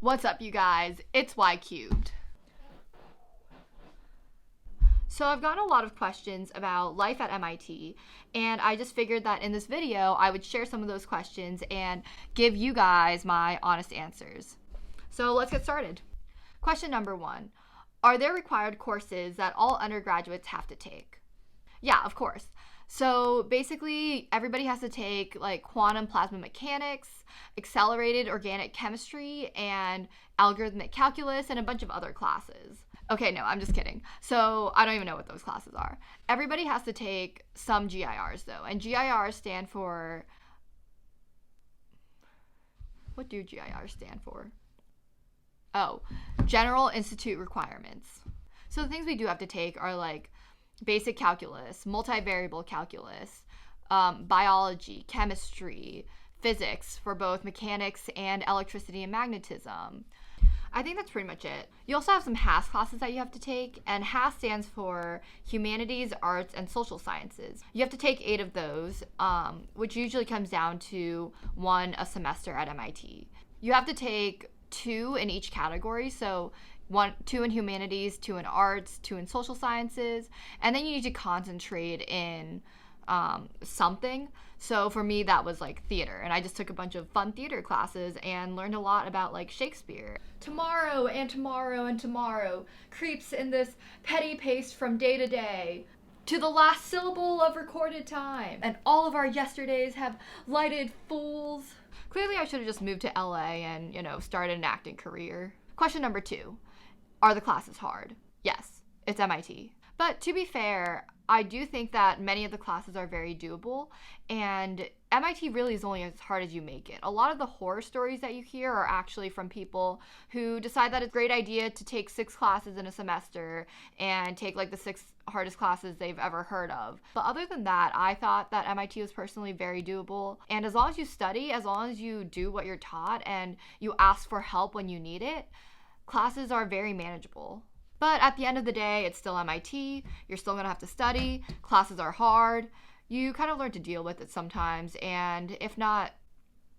What's up, you guys? It's Y cubed. So I've gotten a lot of questions about life at MIT, and I just figured that in this video I would share some of those questions and give you guys my honest answers. So let's get started. Question number 1. Are there required courses that all undergraduates have to take? Yeah, of course. So basically, everybody has to take like quantum plasma mechanics, accelerated organic chemistry, and algorithmic calculus, and a bunch of other classes. Okay, no, I'm just kidding. So I don't even know what those classes are. Everybody has to take some GIRs though, and GIRs stand for. What do GIRs stand for? Oh, General Institute Requirements. So the things we do have to take are like basic calculus, multivariable calculus, biology, chemistry, physics for both mechanics and electricity and magnetism. I think that's pretty much it. You also have some HAS classes that you have to take, and HAS stands for Humanities, Arts, and Social Sciences. You have to take 8 of those, which usually comes down to 1 a semester at MIT. You have to take 2 in each category, so 2 in humanities, 2 in arts, 2 in social sciences, and then you need to concentrate in something. So for me, that was like theater, and I just took a bunch of fun theater classes and learned a lot about like Shakespeare. Tomorrow and tomorrow and tomorrow creeps in this petty pace from day to day, to the last syllable of recorded time, and all of our yesterdays have lighted fools. Clearly, I should have just moved to LA and, started an acting career. Question number 2. Are the classes hard? Yes, it's MIT. But to be fair, I do think that many of the classes are very doable, and MIT really is only as hard as you make it. A lot of the horror stories that you hear are actually from people who decide that it's a great idea to take 6 classes in a semester and take like the 6 hardest classes they've ever heard of. But other than that, I thought that MIT was personally very doable, and as long as you study, as long as you do what you're taught, and you ask for help when you need it, classes are very manageable. But at the end of the day, it's still MIT. You're still going to have to study. Classes are hard. You kind of learn to deal with it sometimes. And if not,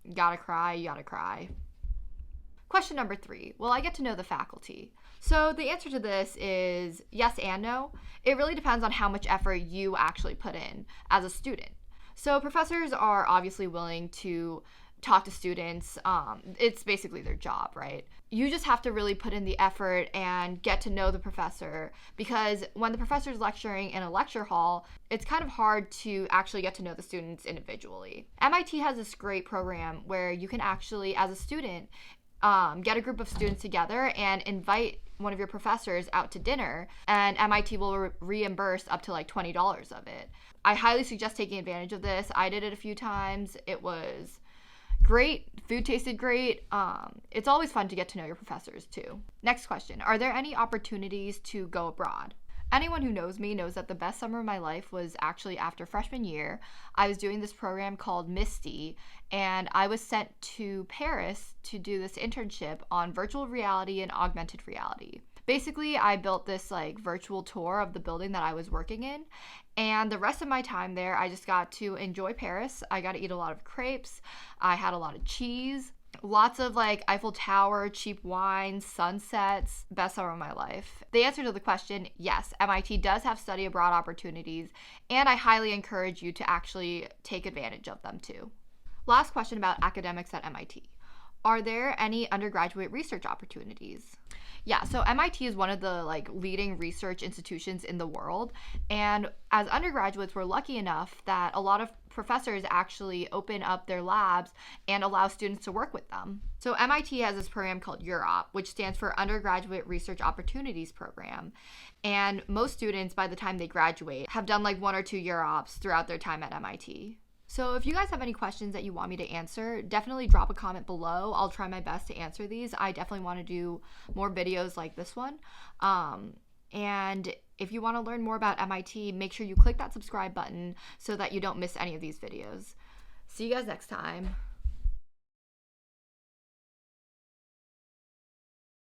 you gotta cry. Question number 3. Will I get to know the faculty? So the answer to this is yes and no. It really depends on how much effort you actually put in as a student. So professors are obviously willing to talk to students. It's basically their job, right? You just have to really put in the effort and get to know the professor, because when the professor's lecturing in a lecture hall, it's kind of hard to actually get to know the students individually. MIT has this great program where you can actually, as a student, get a group of students together and invite one of your professors out to dinner, and MIT will reimburse up to like $20 of it. I highly suggest taking advantage of this. I did it a few times. It was great. Food tasted great. It's always fun to get to know your professors too. Next question. Are there any opportunities to go abroad? Anyone who knows me knows that the best summer of my life was actually after freshman year. I was doing this program called Misty, and I was sent to Paris to do this internship on virtual reality and augmented reality. Basically, I built this like virtual tour of the building that I was working in, and the rest of my time there, I just got to enjoy Paris. I got to eat a lot of crepes. I had a lot of cheese, lots of like Eiffel Tower, cheap wine, sunsets. Best summer of my life. The answer to the question, yes, MIT does have study abroad opportunities, and I highly encourage you to actually take advantage of them too. Last question about academics at MIT. Are there any undergraduate research opportunities? Yeah, so MIT is one of the like leading research institutions in the world, and as undergraduates, we're lucky enough that a lot of professors actually open up their labs and allow students to work with them. So MIT has this program called UROP, which stands for Undergraduate Research Opportunities Program, and most students by the time they graduate have done like 1 or 2 UROPs throughout their time at MIT. So if you guys have any questions that you want me to answer, definitely drop a comment below. I'll try my best to answer these. I definitely want to do more videos like this one. And if you want to learn more about MIT, make sure you click that subscribe button so that you don't miss any of these videos. See you guys next time.